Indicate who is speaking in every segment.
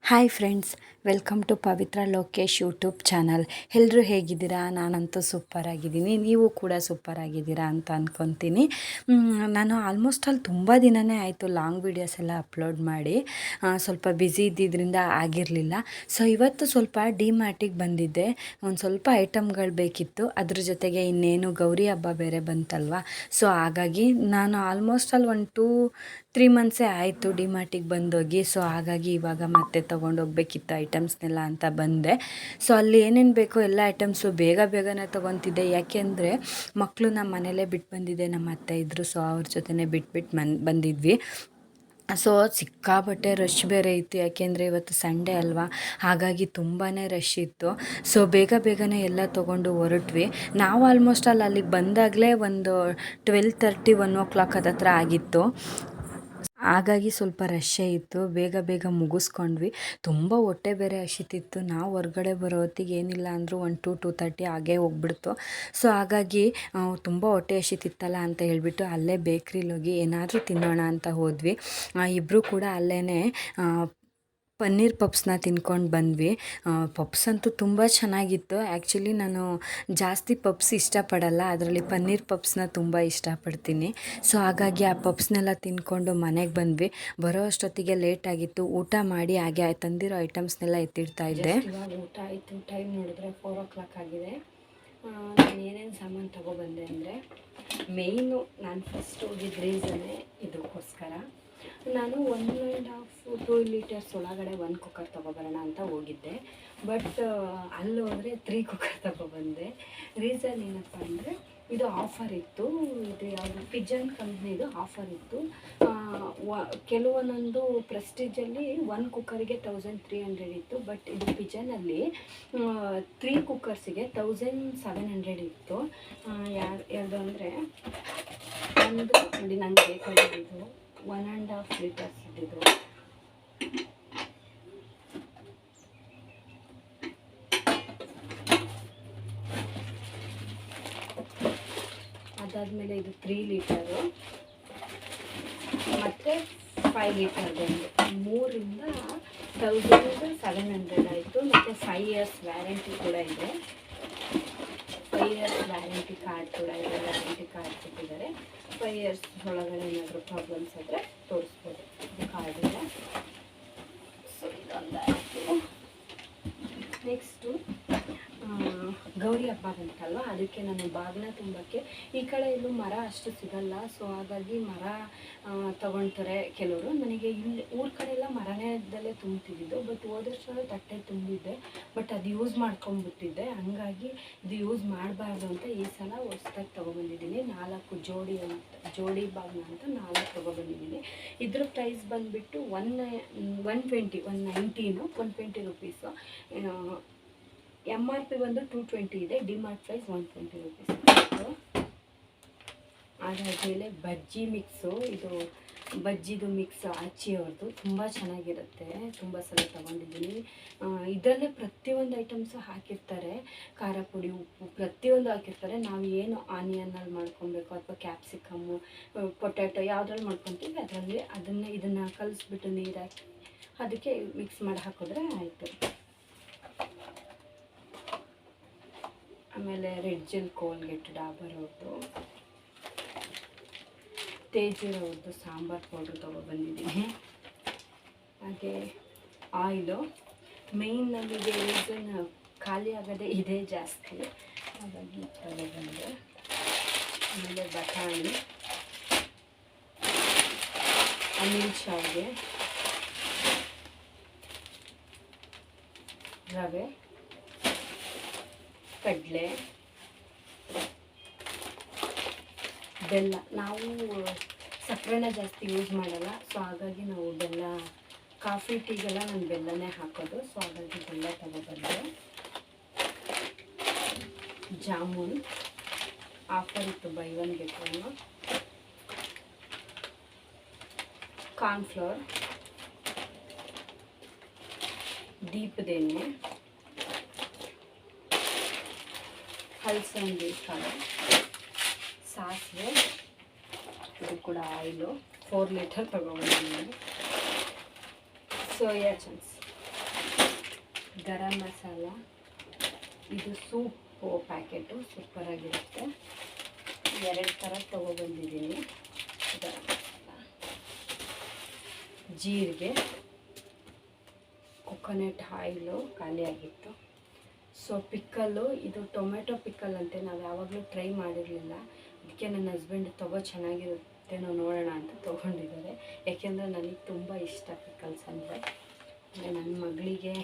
Speaker 1: Hi friends, welcome to Pavitra Lokesh YouTube channel. ಎಲ್ಲರೂ ಹೇಗಿದ್ದೀರಾ? ನಾನಂತೂ ಸೂಪರಾಗಿದ್ದೀನಿ. ನೀವು ಕೂಡ ಸೂಪರಾಗಿದ್ದೀರಾ ಅಂತ ಅಂದ್ಕೊತೀನಿ. ನಾನು ಆಲ್ಮೋಸ್ಟ್ ತುಂಬ ದಿನವೇ ಆಯಿತು ಲಾಂಗ್ ವೀಡಿಯೋಸ್ ಎಲ್ಲ ಅಪ್ಲೋಡ್ ಮಾಡಿ. ಸ್ವಲ್ಪ ಬ್ಯುಸಿ ಇದ್ದಿದ್ದರಿಂದ ಆಗಿರಲಿಲ್ಲ. ಸೊ ಇವತ್ತು ಸ್ವಲ್ಪ ಡಿಮಾರ್ಟಿಗೆ ಬಂದಿದ್ದೆ. ಒಂದು ಸ್ವಲ್ಪ ಐಟಮ್ಗಳು ಬೇಕಿತ್ತು. ಅದ್ರ ಜೊತೆಗೆ ಇನ್ನೇನು ಗೌರಿ ಹಬ್ಬ ಬೇರೆ ಬಂತಲ್ವ. ಸೊ ಹಾಗಾಗಿ ನಾನು ಆಲ್ಮೋಸ್ಟ್ 1-3 ಮಂತ್ಸೇ ಆಯಿತು ಡಿಮಾರ್ಟಿಗೆ ಬಂದೋಗಿ. ಸೊ ಹಾಗಾಗಿ ಇವಾಗ ಮತ್ತೆ ತೊಗೊಂಡೋಗ್ಬೇಕಿತ್ತು ಐಟಮ್ಸ್ನೆಲ್ಲ ಅಂತ ಬಂದೆ. ಸೊ ಅಲ್ಲಿ ಏನೇನು ಬೇಕೋ ಎಲ್ಲ ಐಟಮ್ಸು ಬೇಗನೆ ತೊಗೊತಿದ್ದೆ. ಯಾಕೆಂದರೆ ಮಕ್ಕಳು ನಮ್ಮ ಮನೇಲೇ ಬಿಟ್ಟು ಬಂದಿದ್ದೆ. ನಮ್ಮ ಅತ್ತೆ ಇದ್ದರು, ಸೊ ಅವ್ರ ಜೊತೆನೇ ಬಿಟ್ಬಿಟ್ಟು ಬಂದಿದ್ವಿ. ಸೊ ಸಿಕ್ಕಾಪಟ್ಟೆ ರಶ್ ಬೇರೆ ಇತ್ತು. ಯಾಕೆಂದರೆ ಇವತ್ತು ಸಂಡೇ ಅಲ್ವಾ, ಹಾಗಾಗಿ ತುಂಬಾ ರಶ್ ಇತ್ತು. ಸೊ ಬೇಗನೆ ಎಲ್ಲ ತೊಗೊಂಡು ಹೊರಟ್ವಿ. ನಾವು ಆಲ್ಮೋಸ್ಟ್ ಅಲ್ಲಿಗೆ ಬಂದಾಗಲೇ ಒಂದು 12:30 1 ಹತ್ರ ಆಗಿತ್ತು. ಹಾಗಾಗಿ ಸ್ವಲ್ಪ ರಶ್ಶೇ ಇತ್ತು. ಬೇಗ ಮುಗಿಸ್ಕೊಂಡ್ವಿ. ತುಂಬ ಹೊಟ್ಟೆ ಬೇರೆ ಹಸಿತಿತ್ತು. ನಾವು ಹೊರಗಡೆ ಬರೋ ಹೊತ್ತಿಗೆ ಏನಿಲ್ಲ ಅಂದರೂ 2-2:30 ಆಗೇ ಹೋಗ್ಬಿಡ್ತು. ಸೊ ಹಾಗಾಗಿ ತುಂಬ ಹೊಟ್ಟೆ ಹಸಿತಿತ್ತಲ್ಲ ಅಂತ ಹೇಳಿಬಿಟ್ಟು ಅಲ್ಲೇ ಬೇಕ್ರಿಲಿ ಹೋಗಿ ಏನಾದರೂ ತಿನ್ನೋಣ ಅಂತ ಹೋದ್ವಿ. ಇಬ್ಬರು ಕೂಡ ಅಲ್ಲೇ ಪನ್ನೀರ್ ಪಪ್ಸ್ನ ತಿನ್ಕೊಂಡು ಬಂದ್ವಿ. ಪಪ್ಸ್ ಅಂತೂ ತುಂಬ ಚೆನ್ನಾಗಿತ್ತು. ಆ್ಯಕ್ಚುಲಿ ನಾನು ಜಾಸ್ತಿ ಪಪ್ಸ್ ಇಷ್ಟಪಡಲ್ಲ, ಅದರಲ್ಲಿ ಪನ್ನೀರ್ ಪಪ್ಸ್ನ ತುಂಬ ಇಷ್ಟಪಡ್ತೀನಿ. ಸೊ ಹಾಗಾಗಿ ಆ ಪಪ್ಸ್ನೆಲ್ಲ ತಿನ್ಕೊಂಡು ಮನೆಗೆ ಬಂದ್ವಿ. ಬರೋ ಅಷ್ಟೊತ್ತಿಗೆ ಲೇಟಾಗಿತ್ತು. ಊಟ ಮಾಡಿ ಹಾಗೆ ತಂದಿರೋ ಐಟಮ್ಸ್ನೆಲ್ಲ ಎತ್ತಿಡ್ತಾ ಇದ್ದೆ. ಇವಾಗ ಊಟ ಆಯಿತು. ಟೈಮ್ ನೋಡಿದ್ರೆ 4 o'clock ಆಗಿದೆ. ನಾನು ಏನೇನು ಸಾಮಾನು ತೊಗೊಬಂದೆ ಅಂದರೆ, ಮೇಯ್ನು ನಾನು ಫಸ್ಟ್ ಹೋಗಿದ್ದ ರೀಸನ್ನೇ ಇದಕ್ಕೋಸ್ಕರ. ನಾನು 1.5-2 ಲೀಟರ್ಸ್ ಒಳಗಡೆ 1 ಕುಕ್ಕರ್ ತೊಗೊಬರೋಣ ಅಂತ ಹೋಗಿದ್ದೆ. ಬಟ್ ಅಲ್ಲಿ ಹೋದರೆ 3 ಕುಕ್ಕರ್ ತೊಗೊಬಂದೆ. ರೀಸನ್ ಏನಪ್ಪ ಅಂದರೆ, ಇದು ಆಫರ್ ಇತ್ತು. ಇದು ಯಾವುದು ಪಿಜನ್ ಕಂಪ್ನಿದು ಆಫರ್ ಇತ್ತು. ಕೆಲವೊಂದೊಂದು ಪ್ರೆಸ್ಟೀಜಲ್ಲಿ 1 ಕುಕ್ಕರಿಗೆ 1300 ಇತ್ತು. ಬಟ್ ಇದು ಪಿಜನಲ್ಲಿ 3 ಕುಕ್ಕರ್ಸಿಗೆ 1700 ಇತ್ತು. ಯಾವುದು ಅಂದರೆ, ಒಂದು ನೋಡಿ ನನಗೆ ಬೇಕಾಗಿದ್ದು 1.5 ಲೀಟರ್ಸ್ ಇದ್ದಿದ್ದು. ಅದಾದಮೇಲೆ ಇದು 3 ಲೀಟರು ಮತ್ತು 5 ಲೀಟರ್ದು 3ರಿಂದ 1700 ಆಯಿತು. ಮತ್ತು 5 years ವ್ಯಾರಂಟಿ ಕೂಡ ಇದೆ. 5 years ವ್ಯಾರಂಟಿ ಕಾರ್ಡ್ ಕೂಡ ಇದೆ. ವ್ಯಾರಂಟಿ ಕಾರ್ಡ್ ಕೊಟ್ಟಿದ್ದಾರೆ. 5 years ಒಳಗಡೆ ಏನಾದರೂ ಪ್ರಾಬ್ಲಮ್ಸ್ ಆದರೆ ತೋರಿಸ್ಬೋದು. ಇದು ಕಾರ್ಡ್ ಇದೆ. ಸೊ ಇದೊಂದಾಯಿತು. ನೆಕ್ಸ್ಟು ಗೌರಿ ಹಬ್ಬ ಬಂತಲ್ವ, ಅದಕ್ಕೆ ನಾನು ಬಾಗಿನ ತುಂಬಕ್ಕೆ ಈ ಕಡೆ ಎಲ್ಲೂ ಮರ ಅಷ್ಟು ಸಿಗಲ್ಲ. ಸೊ ಹಾಗಾಗಿ ಮರ ತೊಗೊಳ್ತಾರೆ ಕೆಲವರು. ನನಗೆ ಇಲ್ಲಿ ಊರ ಕಡೆ ಎಲ್ಲ ಮರನೇದಲ್ಲೇ ತುಂಬ್ತಿದ್ದು. ಬಟ್ ಹೋದ ವರ್ಷ ತಟ್ಟೆ ತುಂಬಿದ್ದೆ, ಬಟ್ ಅದು ಯೂಸ್ ಮಾಡ್ಕೊಂಡ್ಬಿಟ್ಟಿದ್ದೆ. ಹಂಗಾಗಿ ಇದು ಯೂಸ್ ಮಾಡಬಾರ್ದು ಅಂತ ಈ ಸಲ ಹೊಸ್ದಾಗಿ ತೊಗೊಬಂದಿದ್ದೀನಿ. 4 ಜೋಡಿ ಬಾಗಿನ ಅಂತ 4 ತೊಗೊಬಂದಿದ್ದೀನಿ. ಇದ್ರ ಪ್ರೈಸ್ ಬಂದುಬಿಟ್ಟು 120 ರುಪೀಸು. MRP ಬಂದು 220 ಇದೆ. DMart price 120 rupees. ಅದಾದಮೇಲೆ ಬಜ್ಜಿ ಮಿಕ್ಸು, ಇದು ಬಜ್ಜಿದು ಮಿಕ್ಸ್ ಅಚ್ಚಿಯವ್ರದ್ದು ತುಂಬ ಚೆನ್ನಾಗಿರುತ್ತೆ. ತುಂಬ ಸಲ ತೊಗೊಂಡಿದ್ದೀನಿ. ಇದರಲ್ಲೇ ಪ್ರತಿಯೊಂದು ಐಟಮ್ಸು ಹಾಕಿರ್ತಾರೆ. ಖಾರ ಪುಡಿ, ಉಪ್ಪು ಪ್ರತಿಯೊಂದು ಹಾಕಿರ್ತಾರೆ. ನಾವು ಏನು ಆನಿಯನ್ನಲ್ಲಿ ಮಾಡ್ಕೊಬೇಕು ಅಥವಾ ಕ್ಯಾಪ್ಸಿಕಮ್ಮು, ಪೊಟ್ಯಾಟೊ ಯಾವುದ್ರಲ್ಲಿ ಮಾಡ್ಕೊತೀವಿ ಅದರಲ್ಲಿ ಇದನ್ನು ಕಲಿಸ್ಬಿಟ್ಟು ನೀರು ಹಾಕಿ ಅದಕ್ಕೆ ಮಿಕ್ಸ್ ಮಾಡಿ ಹಾಕಿದ್ರೆ ಆಯಿತು. ಆಮೇಲೆ ರೆಡ್ ಜೆಲ್ ಕೋಲ್ಗೇಟ್ ಡಾಬರ್ ಅವ್ರದ್ದು, ತೇಜರವ್ರದ್ದು ಸಾಂಬಾರು ಪೌಡ್ರ್ ತೊಗೊಬಂದಿದ್ದೀನಿ. ಹಾಗೆ ಆಯಿಲು, ಮೇಯ್ನ್ ನಮಗೆ ರೀಸನ್ ಖಾಲಿ ಆಗೋದೇ ಇದೇ ಜಾಸ್ತಿ, ಹಾಗಾಗಿ ತೊಗೊಬಂದೆ. ಆಮೇಲೆ ಬಟಾಣಿ, ಅನಿಲ್ ಶಾವಿಗೆ, ರವೆ, ಕಡಲೆ, ಬೆಲ್ಲ. ನಾವು ಸಕ್ಕರೆನ ಜಾಸ್ತಿ ಯೂಸ್ ಮಾಡಲ್ಲ. ಸೊ ಹಾಗಾಗಿ ನಾವು ಬೆಲ್ಲ, ಕಾಫಿ ಟೀಗೆಲ್ಲ ನಾನು ಬೆಲ್ಲನೇ ಹಾಕೋದು. ಸೊ ಹಾಗಾಗಿ ಬೆಲ್ಲ ತೊಗೊಬಂದೆ. ಜಾಮೂನ್ ಆಫರ್ ಇತ್ತು, ಬೈ 1 get 1. ಕಾರ್ನ್ಫ್ಲವರ್, ದೀಪದೆಣ್ಣೆ, ಹಲಸಂದಿ ಕಾಳು, ಸಾಸಿವೆ, ಇದು ಕೂಡ oil 4 litre ತೊಗೊಬಂದಿದ್ದೀನಿ. Soya chunks garam masala, ಇದು ಸೂಪು ಪ್ಯಾಕೆಟು ಸೂಪರಾಗಿರುತ್ತೆ. 2 ಥರ ತೊಗೊಬಂದಿದ್ದೀನಿ. ಗರಂ ಮಸಾಲ, ಜೀರಿಗೆ, ಕೊಕೊನೆಟ್ ಆಯಿಲು ಖಾಲಿಯಾಗಿತ್ತು. ಸೊ ಪಿಕ್ಕಲ್ಲು, ಇದು ಟೊಮೆಟೊ ಪಿಕ್ಕಲ್ ಅಂತೆ, ನಾವು ಯಾವಾಗಲೂ ಟ್ರೈ ಮಾಡಿರಲಿಲ್ಲ. ಅದಕ್ಕೆ ನನ್ನ ಹಸ್ಬೆಂಡ್ ಚೆನ್ನಾಗಿರುತ್ತೇನೋ ನೋಡೋಣ ಅಂತ ತೊಗೊಂಡಿದ್ದಾರೆ. ಯಾಕೆಂದರೆ ನನಗೆ ತುಂಬ ಇಷ್ಟ ಪಿಕ್ಕಲ್ಸ್ ಅಂದರೆ. ನನ್ನ ಮಗಳಿಗೆ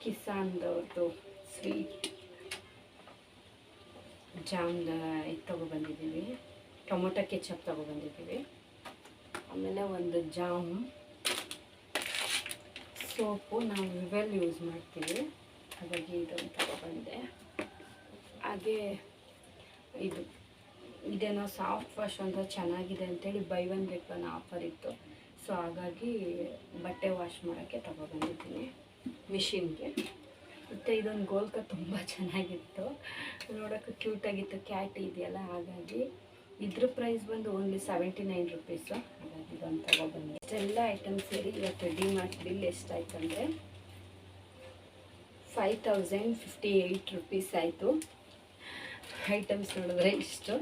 Speaker 1: ಕಿಸಾನ್ದವ್ರದ್ದು ಸ್ವೀಟ್ ಜಾಮ್ನ ಇದು ತೊಗೊಬಂದಿದ್ದೀವಿ. Tomato ketchup ತೊಗೊಬಂದಿದ್ದೀವಿ. ಆಮೇಲೆ ಒಂದು ಜಾಮ್, ಸೋಪು ನಾವು ವಿವೆಲ್ ಯೂಸ್ ಮಾಡ್ತೀವಿ, ಹಾಗಾಗಿ ಇದನ್ನು ತೊಗೊಬಂದೆ. ಹಾಗೆ ಇದೇನೋ ಸಾಫ್ಟ್ ವಾಶ್ ಅಂತ ಚೆನ್ನಾಗಿದೆ ಅಂತೇಳಿ ಬೈ 1 get 1 ಆಫರ್ ಇತ್ತು. ಸೊ ಹಾಗಾಗಿ ಬಟ್ಟೆ ವಾಶ್ ಮಾಡೋಕ್ಕೆ ತೊಗೊಬಂದಿದ್ದೀನಿ ಮಿಷಿನ್ಗೆ. ಮತ್ತು ಇದೊಂದು ಗೋಲ್ಕ ತುಂಬ ಚೆನ್ನಾಗಿತ್ತು, ನೋಡೋಕ್ಕೆ ಕ್ಯೂಟಾಗಿತ್ತು, ಕ್ಯಾಟ್ ಇದೆಯಲ್ಲ, ಹಾಗಾಗಿ ಇದ್ರ ಪ್ರೈಸ್ ಬಂದು ಓನ್ಲಿ 79 ರುಪೀಸು. ಹಾಗಾಗಿ ಇದೊಂದು ತೊಗೊಬಂದೆ. ಇಷ್ಟೆಲ್ಲ ಐಟಮ್ಸ್ ಸೇರಿ ಇವತ್ತು ಡಿಮಾರ್ಟ್ ಬಿಲ್ ಎಷ್ಟಾಯ್ತು ಅಂದರೆ 5058 ರುಪೀಸ್ ಆಯಿತು. ಐಟಮ್ಸ್ ನೋಡಿದ್ರೆ ಇಷ್ಟು.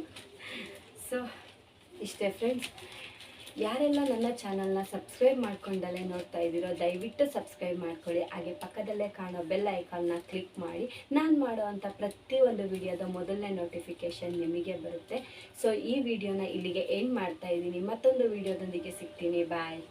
Speaker 1: ಸೊ ಇಷ್ಟೇ ಫ್ರೆಂಡ್ಸ್. ಯಾರೆಲ್ಲ ನನ್ನ ಚಾನಲ್ನ ಸಬ್ಸ್ಕ್ರೈಬ್ ಮಾಡ್ಕೊಂಡಲ್ಲೇ ನೋಡ್ತಾ ಇದ್ದೀರೋ ದಯವಿಟ್ಟು ಸಬ್ಸ್ಕ್ರೈಬ್ ಮಾಡ್ಕೊಳ್ಳಿ. ಹಾಗೆ ಪಕ್ಕದಲ್ಲೇ ಕಾಣೋ ಬೆಲ್ ಐಕಾನ್ನ ಕ್ಲಿಕ್ ಮಾಡಿ ನಾನು ಮಾಡೋವಂಥ ಪ್ರತಿಯೊಂದು ವಿಡಿಯೋದ ಮೊದಲನೇ ನೋಟಿಫಿಕೇಷನ್ ನಿಮಗೆ ಬರುತ್ತೆ. ಸೊ ಈ ವಿಡಿಯೋನ ಇಲ್ಲಿಗೆ ಎಂಡ್ ಮಾಡ್ತಾ ಇದ್ದೀನಿ. ಮತ್ತೊಂದು ವಿಡಿಯೋದೊಂದಿಗೆ ಸಿಗ್ತೀನಿ. ಬಾಯ್.